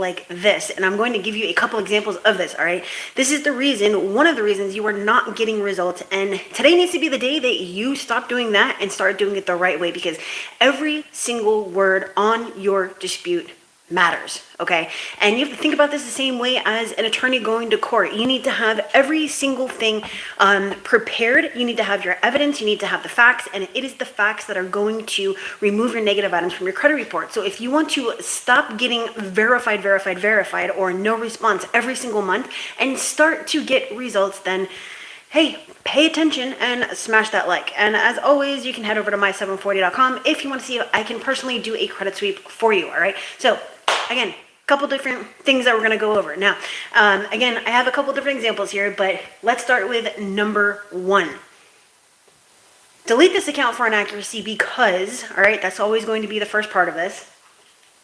like this. And I'm going to give you a couple examples of this, all right? This is one of the reasons you are not getting results. And today needs to be the day that you stop doing that and start doing it the right way, because every single word on your dispute matters, okay? And you have to think about this the same way as an attorney going to court. You need to have every single thing prepared. You need to have your evidence. You need to have the facts, and it is the facts that are going to remove your negative items from your credit report. So if you want to stop getting verified, or no response every single month and start to get results, then hey, pay attention and smash that like. And as always, you can head over to my740.com if you want to see if I can personally do a credit sweep for you, all right? So again, a couple different things that we're going to go over. Now, again, I have a couple different examples here, but let's start with number 1. Delete this account for inaccuracy because, all right, that's always going to be the first part of this.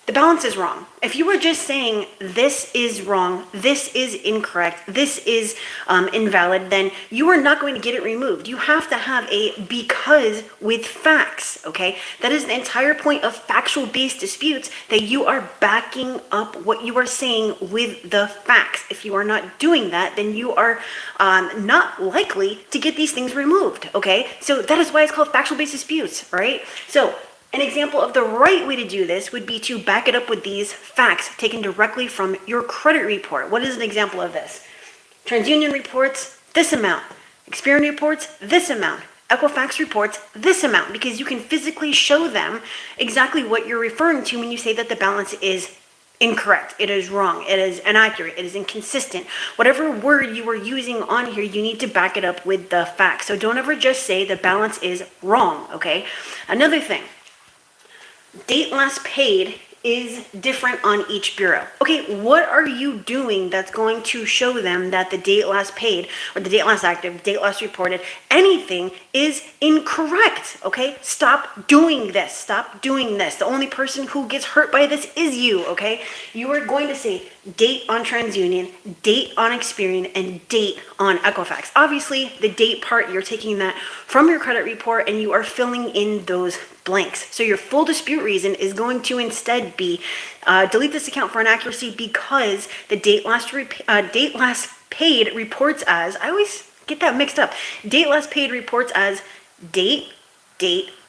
The balance is wrong. If you were just saying this is wrong, this is incorrect, this is invalid, then you are not going to get it removed. You have to have a because with facts, okay? That is the entire point of factual-based disputes, that you are backing up what you are saying with the facts. If you are not doing that, then you are not likely to get these things removed, okay? So that is why it's called factual-based disputes, right? So an example of the right way to do this would be to back it up with these facts taken directly from your credit report. What is an example of this? TransUnion reports this amount. Experian reports this amount. Equifax reports this amount, because you can physically show them exactly what you're referring to when you say that the balance is incorrect, it is wrong, it is inaccurate, it is inconsistent. Whatever word you are using on here, you need to back it up with the facts. So don't ever just say the balance is wrong, okay? Another thing. Date last paid is different on each bureau. Okay, what are you doing that's going to show them that the date last paid, or the date last active, date last reported, anything is incorrect? Okay, stop doing this. Stop doing this. The only person who gets hurt by this is you, okay? You are going to say date on TransUnion, date on Experian, and date on Equifax. Obviously, the date part, you're taking that from your credit report and you are filling in those blanks. So your full dispute reason is going to instead be delete this account for inaccuracy because the date last paid reports as, I always get that mixed up, date last paid reports as date,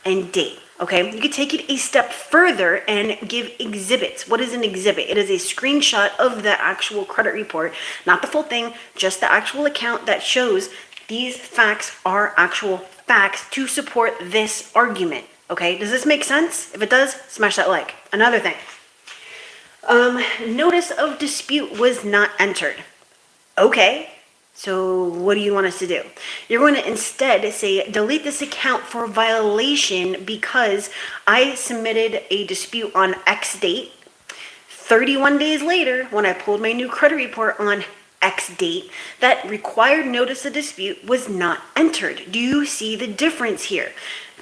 and date. Okay, you could take it a step further and give exhibits. What is an exhibit? It is a screenshot of the actual credit report, not the full thing, just the actual account that shows these facts are actual facts to support this argument. Okay, does this make sense? If it does, smash that like. Another thing. Notice of dispute was not entered. Okay, so what do you want us to do? You're going to instead say, delete this account for violation because I submitted a dispute on X date. 31 days later, when I pulled my new credit report on X date, that required notice of dispute was not entered. Do you see the difference here?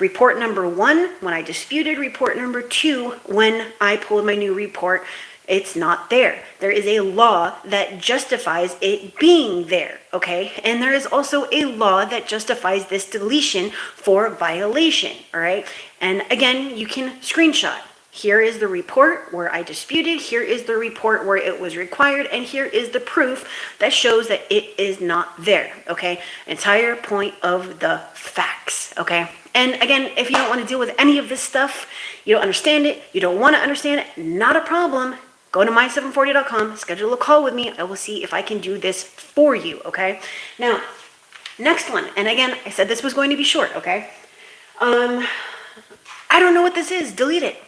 Report number 1, when I disputed. Report number 2, when I pulled my new report, it's not there. There is a law that justifies it being there, okay? And there is also a law that justifies this deletion for violation, all right? And again, you can screenshot. Here is the report where I disputed, here is the report where it was required, and here is the proof that shows that it is not there, okay? Entire point of the facts, okay? And again, if you don't want to deal with any of this stuff, you don't understand it, you don't want to understand it, not a problem. Go to my740.com, schedule a call with me. I will see if I can do this for you, okay? Now, next one, and again, I said this was going to be short, okay? I don't know what this is, delete it.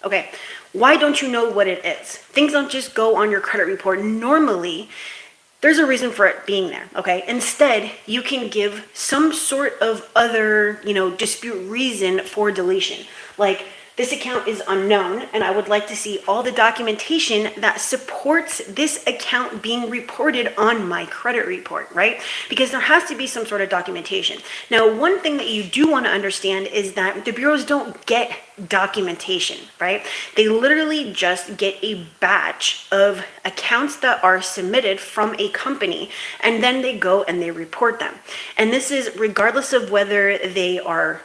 Okay, why don't you know what it is? Things don't just go on your credit report. Normally, there's a reason for it being there, okay? Instead, you can give some sort of other, dispute reason for deletion. Like, this account is unknown, and I would like to see all the documentation that supports this account being reported on my credit report, right? Because there has to be some sort of documentation. Now, one thing that you do want to understand is that the bureaus don't get documentation, right? They literally just get a batch of accounts that are submitted from a company, and then they go and they report them. And this is regardless of whether they are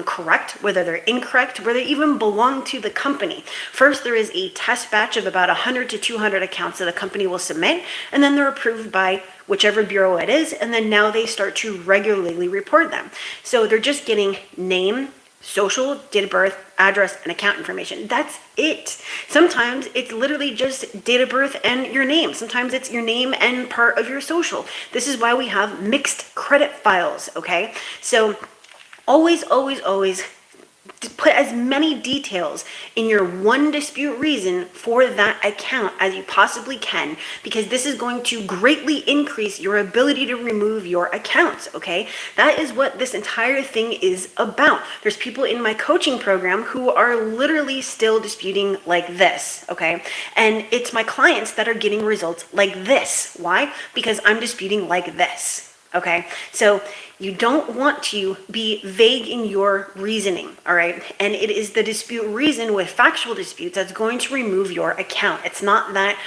correct, whether they're incorrect, whether they even belong to the company. First, there is a test batch of about 100 to 200 accounts that the company will submit, and then they're approved by whichever bureau it is, and then now they start to regularly report them. So they're just getting name, social, date of birth, address, and account information. That's it. Sometimes it's literally just date of birth and your name. Sometimes it's your name and part of your social. This is why we have mixed credit files, okay? So always, always, always put as many details in your one dispute reason for that account as you possibly can, because this is going to greatly increase your ability to remove your accounts, okay? That is what this entire thing is about. There's people in my coaching program who are literally still disputing like this, okay? And it's my clients that are getting results like this. Why? Because I'm disputing like this. Okay, so you don't want to be vague in your reasoning, all right? And it is the dispute reason with factual disputes that's going to remove your account. It's not that,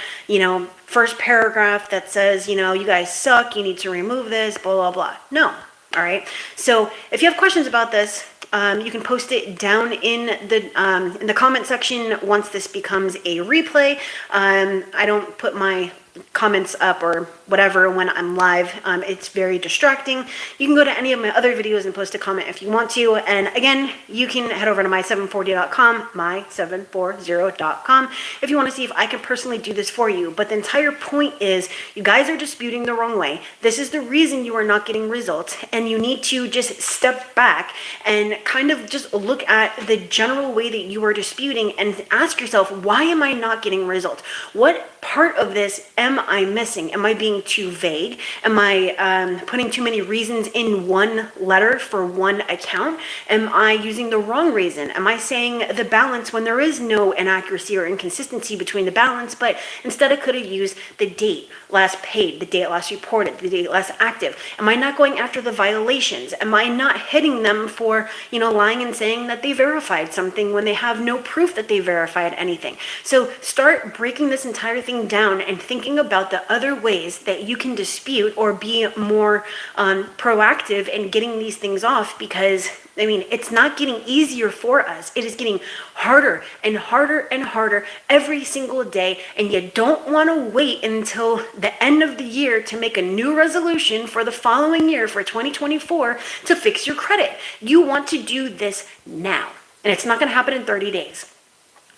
first paragraph that says, you guys suck, you need to remove this, blah, blah, blah. No, all right? So if you have questions about this, you can post it down in the comment section once this becomes a replay. I don't put my comments up or whatever when I'm live. It's very distracting. You can go to any of my other videos and post a comment if you want to. And again, you can head over to my740.com, my740.com, if you want to see if I can personally do this for you. But the entire point is you guys are disputing the wrong way. This is the reason you are not getting results. And you need to just step back and kind of just look at the general way that you are disputing and ask yourself, why am I not getting results? What part of this am I missing? Am I being too vague? Am I putting too many reasons in one letter for one account? Am I using the wrong reason? Am I saying the balance when there is no inaccuracy or inconsistency between the balance, but instead I could have used the date last paid, the date last reported, the date last active? Am I not going after the violations? Am I not hitting them for, lying and saying that they verified something when they have no proof that they verified anything? So start breaking this entire thing down and thinking about the other ways that you can dispute or be more proactive in getting these things off, because it's not getting easier for us. It is getting harder and harder and harder every single day, and you don't want to wait until the end of the year to make a new resolution for the following year, for 2024, to fix your credit. You want to do this now, and it's not going to happen in 30 days.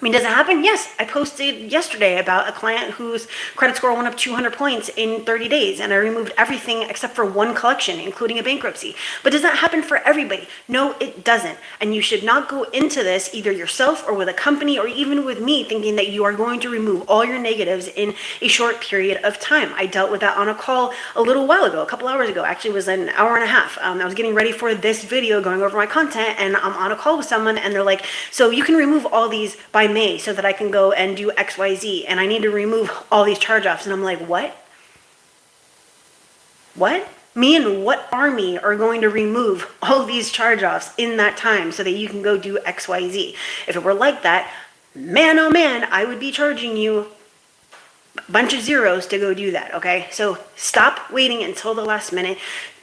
Does it happen? Yes. I posted yesterday about a client whose credit score went up 200 points in 30 days, and I removed everything except for one collection, including a bankruptcy. But does that happen for everybody? No, it doesn't. And you should not go into this either yourself or with a company or even with me thinking that you are going to remove all your negatives in a short period of time. I dealt with that on a call a little while ago, a couple hours ago. Actually, it was an hour and a half. I was getting ready for this video, going over my content, and I'm on a call with someone, and they're like, so you can remove all these by May so that I can go and do XYZ, and I need to remove all these charge-offs. And I'm like, what? What? Me and what army are going to remove all these charge-offs in that time so that you can go do XYZ? If it were like that, man, oh man, I would be charging you a bunch of zeros to go do that, okay? So stop waiting until the last minute.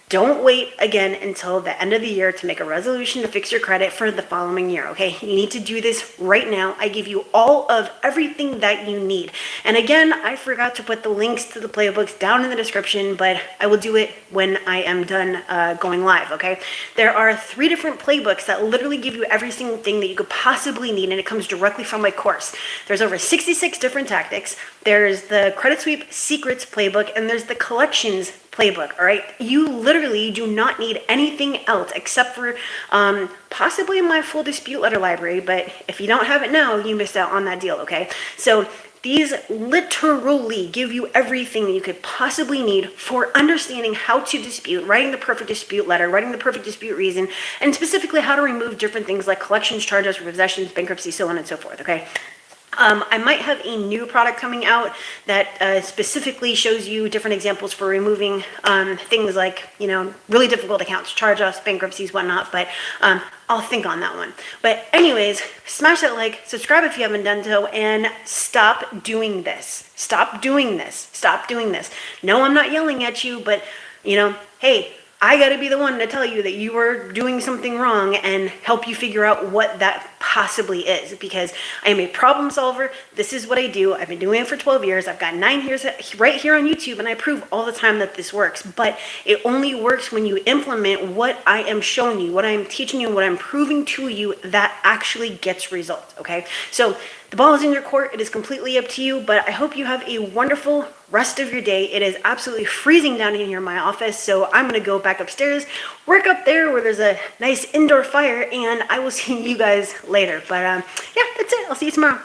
Don't wait again until the end of the year to make a resolution to fix your credit for the following year, okay? You need to do this right now. I give you all of everything that you need. And again, I forgot to put the links to the playbooks down in the description, but I will do it when I am done going live, okay? There are 3 different playbooks that literally give you every single thing that you could possibly need, and it comes directly from my course. There's over 66 different tactics. There's the Credit Sweep Secrets playbook, and there's the Collections playbook, all right? You literally do not need anything else except for possibly my full dispute letter library, but if you don't have it now, you missed out on that deal, okay? So these literally give you everything that you could possibly need for understanding how to dispute, writing the perfect dispute letter, writing the perfect dispute reason, and specifically how to remove different things like collections, charges, possessions, bankruptcy, so on and so forth, okay? I might have a new product coming out that specifically shows you different examples for removing things like, really difficult accounts, charge-offs, bankruptcies, whatnot, but I'll think on that one. But anyways, smash that like, subscribe if you haven't done so, and stop doing this. Stop doing this. Stop doing this. No, I'm not yelling at you, but, hey, I got to be the one to tell you that you are doing something wrong and help you figure out what that possibly is, because I am a problem solver. This is what I do. I've been doing it for 12 years. I've got 9 years right here on YouTube, and I prove all the time that this works. But it only works when you implement what I am showing you, what I'm teaching you, what I'm proving to you that actually gets results, okay? So the ball is in your court. It is completely up to you, but I hope you have a wonderful rest of your day. It is absolutely freezing down in here in my office, so I'm going to go back upstairs, work up there where there's a nice indoor fire, and I will see you guys later. But yeah, that's it. I'll see you tomorrow.